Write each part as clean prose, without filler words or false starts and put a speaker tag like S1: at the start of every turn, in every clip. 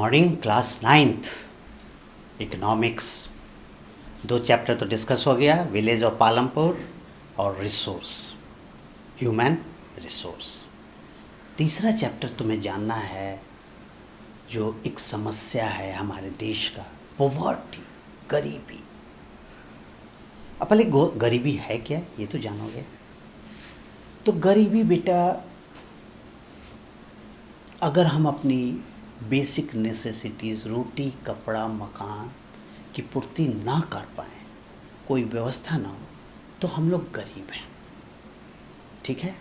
S1: Morning class 9th economics. 2 chapter तो discuss हो गया, विलेज ऑफ पालमपुर और रिसोर्स, ह्यूमन रिसोर्स। तीसरा चैप्टर तुम्हें जानना है जो एक समस्या है हमारे देश का, पॉवर्टी, गरीबी। अब पहले गरीबी है क्या ये तो जानोगे। तो गरीबी बेटा, अगर हम अपनी बेसिक नेसेसिटीज़, रोटी कपड़ा मकान की पूर्ति ना कर पाएँ, कोई व्यवस्था ना हो, तो हम लोग गरीब हैं, ठीक है।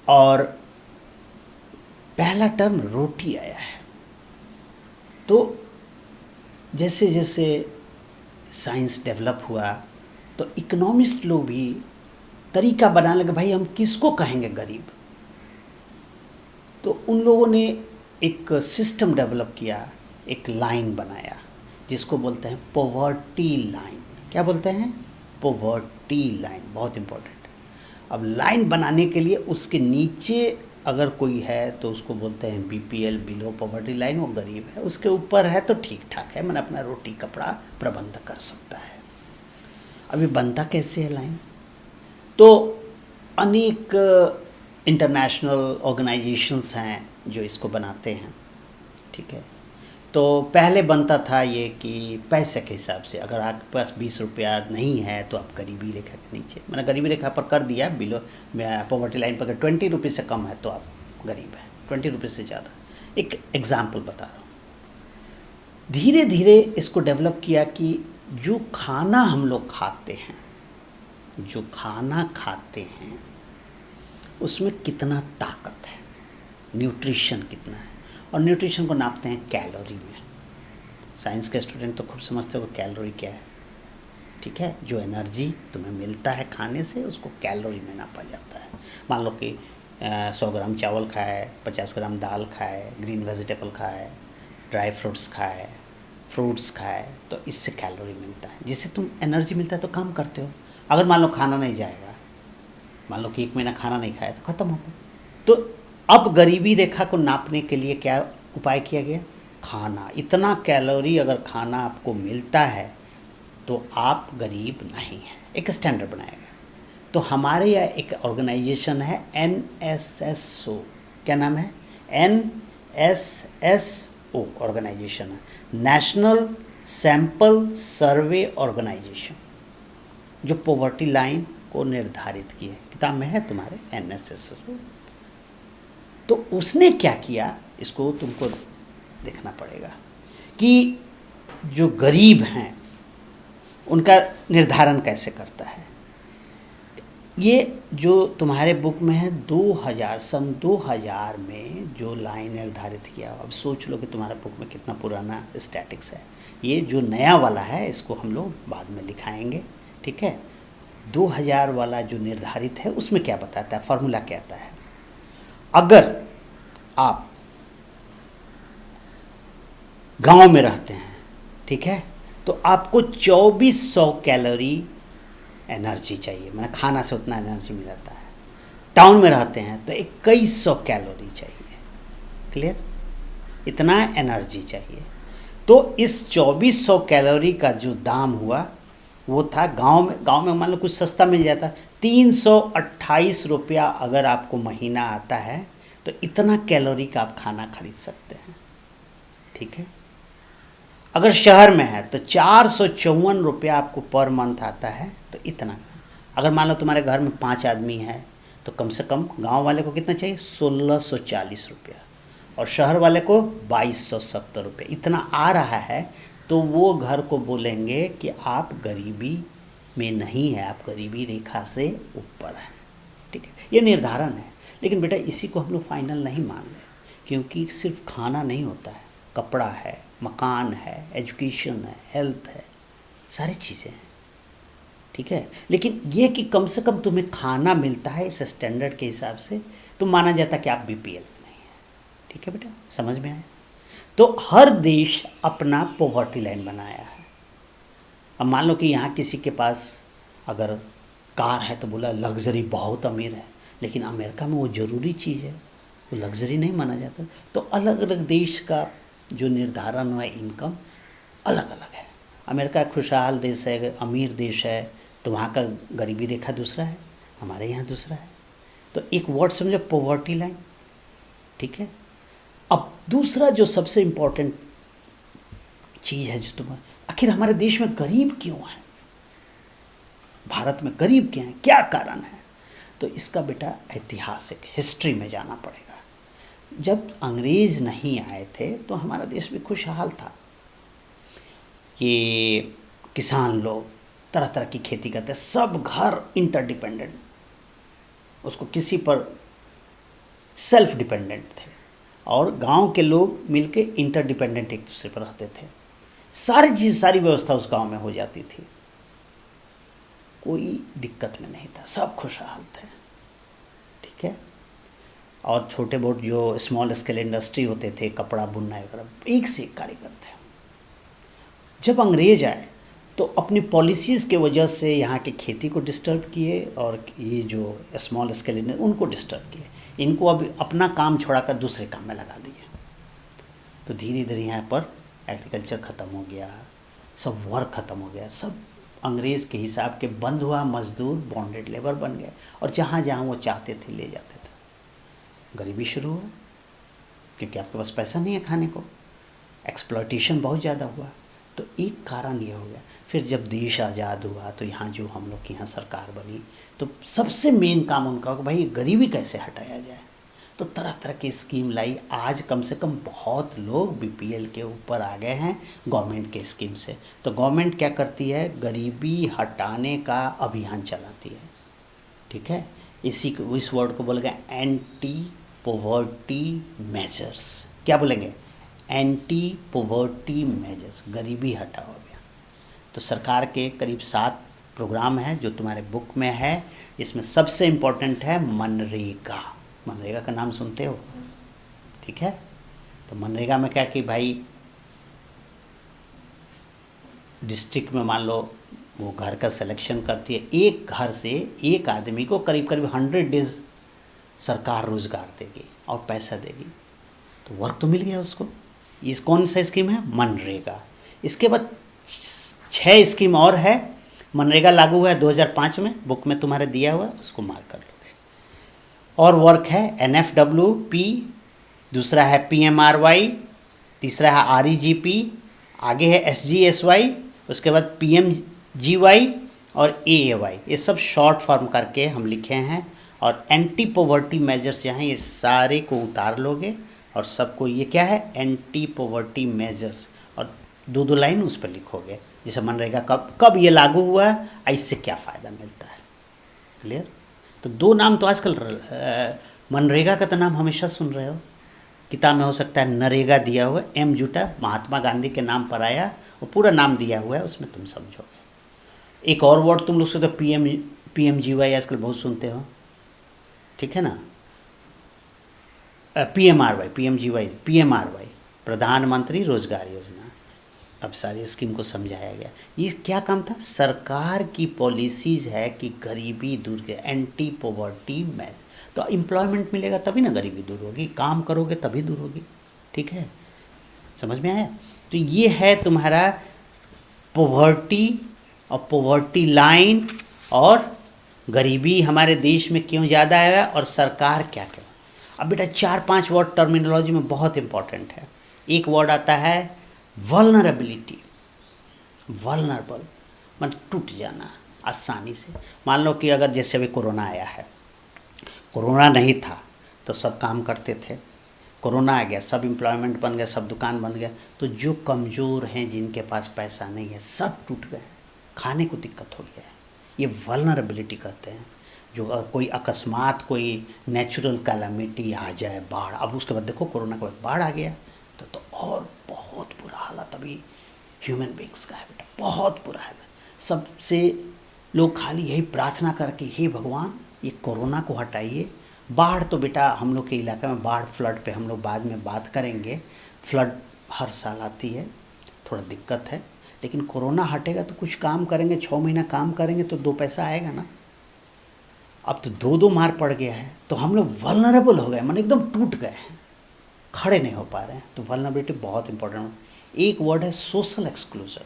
S1: और पहला टर्म रोटी आया है। तो जैसे जैसे साइंस डेवलप हुआ तो इकोनॉमिस्ट लोग भी तरीका बनाने लगे, भाई हम किसको कहेंगे गरीब। तो उन लोगों ने एक सिस्टम डेवलप किया, एक लाइन बनाया जिसको बोलते हैं पॉवर्टी लाइन। क्या बोलते हैं? पॉवर्टी लाइन, बहुत इम्पोर्टेंट। अब लाइन बनाने के लिए उसके नीचे अगर कोई है तो उसको बोलते हैं बीपीएल, बिलो पॉवर्टी लाइन, वो गरीब है। उसके ऊपर है तो ठीक ठाक है, मैंने अपना रोटी कपड़ा प्रबंध कर सकता है। अभी बनता कैसे है लाइन? तो अनेक इंटरनेशनल ऑर्गेनाइजेशंस हैं जो इसको बनाते हैं, ठीक है। तो पहले बनता था ये कि पैसे के हिसाब से, अगर आपके पास 20 रुपया नहीं है तो आप गरीबी रेखा के नीचे, मैंने गरीबी रेखा पर कर दिया, बिलो पॉवर्टी लाइन पर। अगर 20 रुपये से कम है तो आप गरीब हैं, 20 रुपये से ज़्यादा। एक एग्ज़ाम्पल बता रहा हूँ। धीरे धीरे इसको डेवलप किया कि जो खाना हम लोग खाते हैं, जो खाना खाते हैं उसमें कितना ताकत है, न्यूट्रिशन कितना है। और न्यूट्रिशन को नापते हैं कैलोरी में। साइंस के स्टूडेंट तो खूब समझते हो कैलोरी क्या है, ठीक है। जो एनर्जी तुम्हें मिलता है खाने से उसको कैलोरी में नापा जाता है। मान लो कि 100 ग्राम चावल खाए, 50 ग्राम दाल खाए, ग्रीन वेजिटेबल खाए, ड्राई फ्रूट्स खाए, फ्रूट्स खाए, तो इससे कैलोरी मिलता है, जिससे तुम एनर्जी मिलता है तो काम करते हो। अगर मान लो खाना नहीं जाएगा, मान लो कि 1 महीना खाना नहीं खाया तो ख़त्म हो गया। तो अब गरीबी रेखा को नापने के लिए क्या उपाय किया गया? खाना। इतना कैलोरी अगर खाना आपको मिलता है तो आप गरीब नहीं हैं, एक स्टैंडर्ड बनाया गया। तो हमारे यहाँ एक ऑर्गेनाइजेशन है NSSO। क्या नाम है? NSSO ऑर्गेनाइजेशन है, नेशनल सैंपल सर्वे ऑर्गेनाइजेशन, जो पॉवर्टी लाइन को निर्धारित की है। किताब में है तुम्हारे NSSO। तो उसने क्या किया, इसको तुमको देखना पड़ेगा कि जो गरीब हैं उनका निर्धारण कैसे करता है। ये जो तुम्हारे बुक में है सन 2000 में जो लाइन निर्धारित किया। अब सोच लो कि तुम्हारा बुक में कितना पुराना स्टैटिक्स है। ये जो नया वाला है इसको हम लोग बाद में लिखाएंगे, ठीक है। 2000 वाला जो निर्धारित है उसमें क्या बताता है, फॉर्मूला क्या आता है। अगर आप गांव में रहते हैं, ठीक है, तो आपको 2400 कैलोरी एनर्जी चाहिए, मैंने खाना से उतना एनर्जी मिल जाता है। टाउन में रहते हैं तो 2100 कैलोरी चाहिए, क्लियर, इतना एनर्जी चाहिए। तो इस 2400 कैलोरी का जो दाम हुआ वो था गांव में मान लो कुछ सस्ता मिल जाता, 328 रुपया अगर आपको महीना आता है तो इतना कैलोरी का आप खाना खरीद सकते हैं, ठीक है। अगर शहर में है तो 454 रुपया आपको पर मंथ आता है, तो इतना। अगर मान लो तुम्हारे घर में 5 आदमी हैं तो कम से कम गांव वाले को कितना चाहिए? 1640 रुपया, और शहर वाले को 2270 रुपये। इतना आ रहा है तो वो घर को बोलेंगे कि आप गरीबी में नहीं है, आप गरीबी रेखा से ऊपर हैं, ठीक है। ये निर्धारण है। लेकिन बेटा इसी को हम लोग फाइनल नहीं मान रहे, क्योंकि सिर्फ खाना नहीं होता है, कपड़ा है, मकान है, एजुकेशन है, हेल्थ है, सारी चीज़ें हैं, ठीक है। लेकिन ये कि कम से कम तुम्हें खाना मिलता है इस स्टैंडर्ड के हिसाब से, तो माना जाता कि आप बीपीएल नहीं है, ठीक है बेटा, समझ में आया। तो हर देश अपना पॉवर्टी लाइन बनाया है। अब मान लो कि यहाँ किसी के पास अगर कार है तो बोला लग्जरी, बहुत अमीर है, लेकिन अमेरिका में वो ज़रूरी चीज़ है, वो लग्जरी नहीं माना जाता। तो अलग अलग देश का जो निर्धारण हुआ इनकम अलग अलग है। अमेरिका खुशहाल देश है, अमीर देश है, तो वहाँ का गरीबी रेखा दूसरा है, हमारे यहाँ दूसरा है। तो एक वर्ड समझो, पॉवर्टी लाइन, ठीक है। अब दूसरा जो सबसे इम्पोर्टेंट चीज़ है जो तुम्हारे, आखिर हमारे देश में गरीब क्यों है, भारत में गरीब क्यों है, क्या कारण है? तो इसका बेटा ऐतिहासिक हिस्ट्री में जाना पड़ेगा। जब अंग्रेज नहीं आए थे तो हमारा देश भी खुशहाल था। ये किसान लोग तरह तरह की खेती करते, सब घर इंटरडिपेंडेंट, उसको किसी पर सेल्फ डिपेंडेंट थे, और गांव के लोग मिलके इंटरडिपेंडेंट एक दूसरे पर रहते थे। सारी चीज़, सारी व्यवस्था उस गांव में हो जाती थी, कोई दिक्कत में नहीं था, सब खुशहाल थे, ठीक है। और छोटे बहुत जो स्मॉल स्केल इंडस्ट्री होते थे, कपड़ा बुनना वगैरह, एक से एक कारीगर थे। जब अंग्रेज आए तो अपनी पॉलिसीज़ के वजह से यहाँ की खेती को डिस्टर्ब किए, और ये जो स्मॉल स्केल उनको डिस्टर्ब किए। इनको अब अपना काम छोड़ाकर दूसरे काम में लगा दिए। तो धीरे धीरे यहाँ पर एग्रीकल्चर ख़त्म हो गया, सब वर्क ख़त्म हो गया, सब अंग्रेज़ के हिसाब के बंद हुआ, मजदूर बॉन्डेड लेबर बन गए, और जहाँ जहाँ वो चाहते थे ले जाते थे। गरीबी शुरू हुआ क्योंकि आपके पास पैसा नहीं है खाने को, एक्सप्लॉयटेशन बहुत ज़्यादा हुआ। तो एक कारण ये हो गया। फिर जब देश आज़ाद हुआ तो यहाँ जो हम लोग की यहाँ सरकार बनी, तो सबसे मेन काम उनका हो कि भाई गरीबी कैसे हटाया जाए। तो तरह तरह की स्कीम लाई। आज कम से कम बहुत लोग बीपीएल के ऊपर आ गए हैं गवर्नमेंट के स्कीम से। तो गवर्नमेंट क्या करती है, गरीबी हटाने का अभियान चलाती है, ठीक है। इस वर्ड को बोलेंगे एंटी पॉवर्टी मेजर्स। क्या बोलेंगे? एंटी पॉवर्टी मेजर्स, गरीबी हटाओ अभियान। तो सरकार के करीब 7 प्रोग्राम हैं जो तुम्हारे बुक में है। इसमें सबसे इम्पोर्टेंट है मनरेगा। मनरेगा का नाम सुनते हो, ठीक है। तो मनरेगा में क्या कि भाई डिस्ट्रिक्ट में मान लो वो घर का सिलेक्शन करती है, एक घर से एक आदमी को करीब करीब 100 डेज सरकार रोज़गार देगी और पैसा देगी। तो वर्क तो मिल गया उसको। इस कौन सा स्कीम है? मनरेगा। इसके बाद 6 स्कीम और है। मनरेगा लागू हुआ है 2005 में, बुक में तुम्हारे दिया हुआ है, उसको मार्क कर लोगे। और वर्क है NFWP, दूसरा है PMRY, तीसरा है REGP, आगे है SGSY, उसके बाद PMGY और AAY। ये सब शॉर्ट फॉर्म करके हम लिखे हैं। और एंटी पॉवर्टी मेजर्स यहाँ, ये सारे को उतार लोगे और सबको, ये क्या है? एंटी पॉवर्टी मेजर्स, और 2-2 लाइन उस पर लिखोगे। जैसे मनरेगा कब ये लागू हुआ है, इससे क्या फ़ायदा मिलता है। क्लियर? तो 2 नाम तो आजकल मनरेगा का तो नाम हमेशा सुन रहे हो, किताब में हो सकता है नरेगा दिया हुआ है, M जुटा महात्मा गांधी के नाम पर आया, वो पूरा नाम दिया हुआ है, उसमें तुम समझोगे। एक और वर्ड तुम लोग से तो PMGY आजकल बहुत सुनते हो, ठीक है ना। PMRY, PMGY, PMRY, प्रधानमंत्री रोजगार योजना। अब सारी स्कीम को समझाया गया। ये क्या काम था? सरकार की पॉलिसीज़ है कि गरीबी दूर के, एंटी पॉवर्टी मैच। तो एम्प्लॉयमेंट मिलेगा तभी ना गरीबी दूर होगी, काम करोगे तभी दूर होगी, ठीक है। समझ में आया? तो ये है तुम्हारा पॉवर्टी और पॉवर्टी लाइन, और गरीबी हमारे देश में क्यों ज़्यादा है और सरकार क्या करे। अब बेटा 4-5 वर्ड टर्मिनोलॉजी में बहुत इंपॉर्टेंट है। एक वर्ड आता है वल्नरेबिलिटी। वल्नरेबल मतलब टूट जाना आसानी से। मान लो कि अगर जैसे अभी कोरोना आया है, कोरोना नहीं था तो सब काम करते थे, कोरोना आ गया सब एम्प्लॉयमेंट बन गया, सब दुकान बन गया, तो जो कमज़ोर हैं, जिनके पास पैसा नहीं है, सब टूट गए, खाने को दिक्कत हो गया है। ये वल्नरेबिलिटी कहते हैं। जो कोई अकस्मात कोई नेचुरल कैलामिटी आ जाए, बाढ़, अब उसके बाद देखो कोरोना के बाद बाढ़ आ गया तो और बहुत बुरा हालत अभी ह्यूमन बींग्स का है बेटा, बहुत बुरा हालत। सबसे लोग खाली यही प्रार्थना करके, हे भगवान ये कोरोना को हटाइए। बाढ़ तो बेटा हम लोग के इलाके में बाढ़, फ्लड पे हम लोग बाद में बात करेंगे। फ्लड हर साल आती है, थोड़ा दिक्कत है, लेकिन कोरोना हटेगा तो कुछ काम करेंगे, 6 महीना काम करेंगे तो 2 पैसा आएगा ना। अब तो 2-2 मार पड़ गया है, तो हम लोग वल्नरेबल हो गए, मन एकदम टूट गए हैं। खड़े नहीं हो पा रहे हैं। तो वल्नरेबिलिटी बहुत इंपॉर्टेंट। एक वर्ड है सोशल एक्सक्लूजन।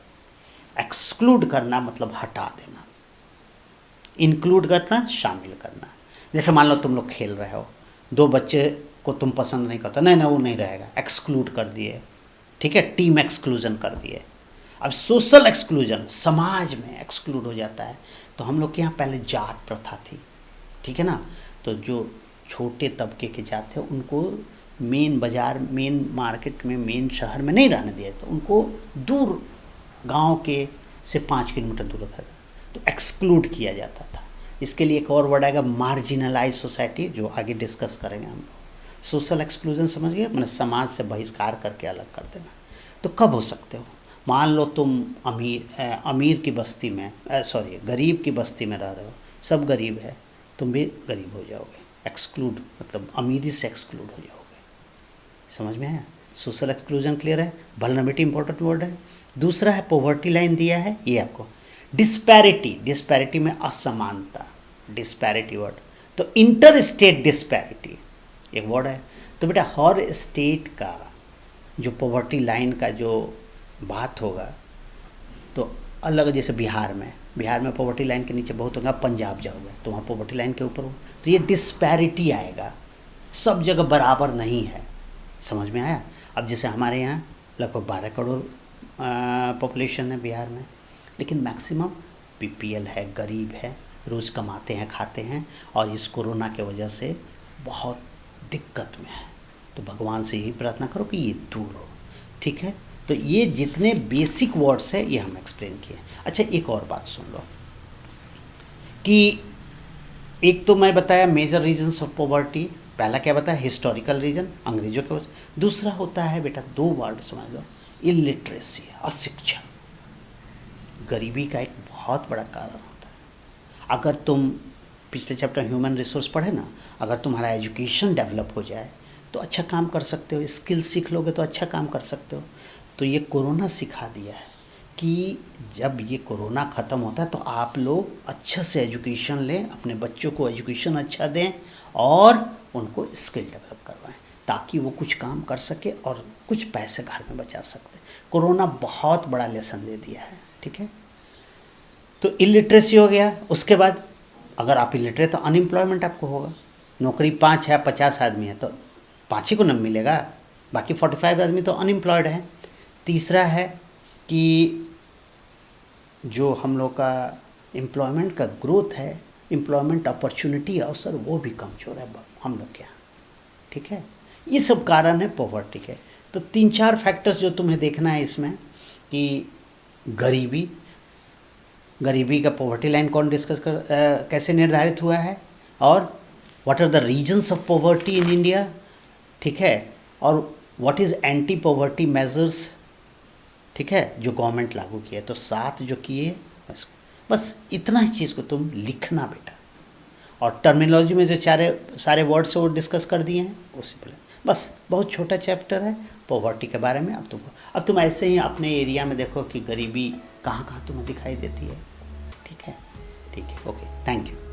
S1: एक्सक्लूड करना मतलब हटा देना, इंक्लूड करना शामिल करना। जैसे मान लो तुम लोग खेल रहे हो, दो बच्चे को तुम पसंद नहीं करता, नहीं नहीं वो नहीं रहेगा, एक्सक्लूड कर दिए, ठीक है, टीम एक्सक्लूजन कर दिए। अब सोशल एक्सक्लूजन, समाज में एक्सक्लूड हो जाता है। तो हम लोग के यहाँ पहले जात प्रथा थी, ठीक है ना, तो जो छोटे तबके के जात थे उनको मेन बाज़ार, मेन मार्केट में, मेन शहर में नहीं रहने दिया, तो उनको दूर गांव के से 5 किलोमीटर दूर रखा था, तो एक्सक्लूड किया जाता था। इसके लिए एक और वर्ड आएगा मार्जिनलाइज सोसाइटी, जो आगे डिस्कस करेंगे हम लोग। सोशल एक्सक्लूजन समझ गए, मैंने समाज से बहिष्कार करके अलग कर देना। तो कब हो सकते हो, मान लो तुम अमीर की बस्ती में, गरीब की बस्ती में रह रहे हो, सब गरीब है, तुम भी गरीब हो जाओगे। एक्सक्लूड मतलब अमीरी से एक्सक्लूड हो जाओगे। समझ में आया? सोशल एक्सक्लूजन क्लियर है। वल्नरेबिलिटी इंपॉर्टेंट वर्ड है। दूसरा है पॉवर्टी लाइन दिया है ये आपको। डिस्पैरिटी, डिस्पैरिटी में असमानता, डिस्पैरिटी वर्ड। तो इंटर स्टेट डिस्पैरिटी एक वर्ड है। तो बेटा हर स्टेट का जो पॉवर्टी लाइन का जो बात होगा तो अलग, जैसे बिहार में पॉवर्टी लाइन के नीचे बहुत होगा, पंजाब जाओगे तो वहाँ पॉवर्टी लाइन के ऊपर हो, तो ये डिस्पैरिटी आएगा, सब जगह बराबर नहीं है। समझ में आया? अब जैसे हमारे यहाँ लगभग 12 करोड़ पॉपुलेशन है बिहार में, लेकिन मैक्सिमम बीपीएल है, गरीब है, रोज़ कमाते हैं, खाते हैं, और इस कोरोना के वजह से बहुत दिक्कत में है। तो भगवान से यही प्रार्थना करो कि ये दूर हो, ठीक है। तो ये जितने बेसिक वर्ड्स है ये हम एक्सप्लेन किए। अच्छा एक और बात सुन लो कि एक तो मैं बताया मेजर रीजन्स ऑफ पॉवर्टी, पहला क्या बताया, हिस्टोरिकल रीजन, अंग्रेजों के वजह। दूसरा होता है बेटा, 2 वर्ड समझ लो, इलिटरेसी, अशिक्षा, गरीबी का एक बहुत बड़ा कारण होता है। अगर तुम पिछले चैप्टर ह्यूमन रिसोर्स पढ़े ना, अगर तुम्हारा एजुकेशन डेवलप हो जाए तो अच्छा काम कर सकते हो, स्किल सीख लोगे तो अच्छा काम कर सकते हो। तो ये कोरोना सिखा दिया है कि जब ये कोरोना ख़त्म होता है तो आप लोग अच्छे से एजुकेशन लें, अपने बच्चों को एजुकेशन अच्छा दें और उनको स्किल डेवलप करवाएं, ताकि वो कुछ काम कर सके और कुछ पैसे घर में बचा सकते। कोरोना बहुत बड़ा लेसन दे दिया है, ठीक है। तो इलिटरेसी हो गया। उसके बाद अगर आप इलिटरेट तो अनएम्प्लॉयमेंट आपको होगा, नौकरी 5 है, 50 आदमी है तो 5 ही को न मिलेगा, बाकी 45 आदमी तो अनएम्प्लॉयड हैं। तीसरा है कि जो हम लोग का एम्प्लॉयमेंट का ग्रोथ है, एम्प्लॉयमेंट अपॉर्चुनिटी अवसर, वो भी कमज़ोर है हम लोग के यहाँ, ठीक है। ये सब कारण है पॉवर्टी के। तो 3-4 फैक्टर्स जो तुम्हें देखना है इसमें कि गरीबी का पॉवर्टी लाइन कौन डिस्कस कैसे निर्धारित हुआ है, और what are the reasons of poverty in India, ठीक है, और what is anti poverty measures, ठीक है, जो गवर्नमेंट लागू किए। तो 7 जो किए, बस इतना ही चीज़ को तुम लिखना बेटा। और टर्मिनोलॉजी में जो सारे वर्ड्स वो डिस्कस कर दिए हैं उसी पर, बस बहुत छोटा चैप्टर है पॉवर्टी के बारे में। अब तुम ऐसे ही अपने एरिया में देखो कि गरीबी कहाँ कहाँ तुम्हें दिखाई देती है, ठीक है। Okay, thank you.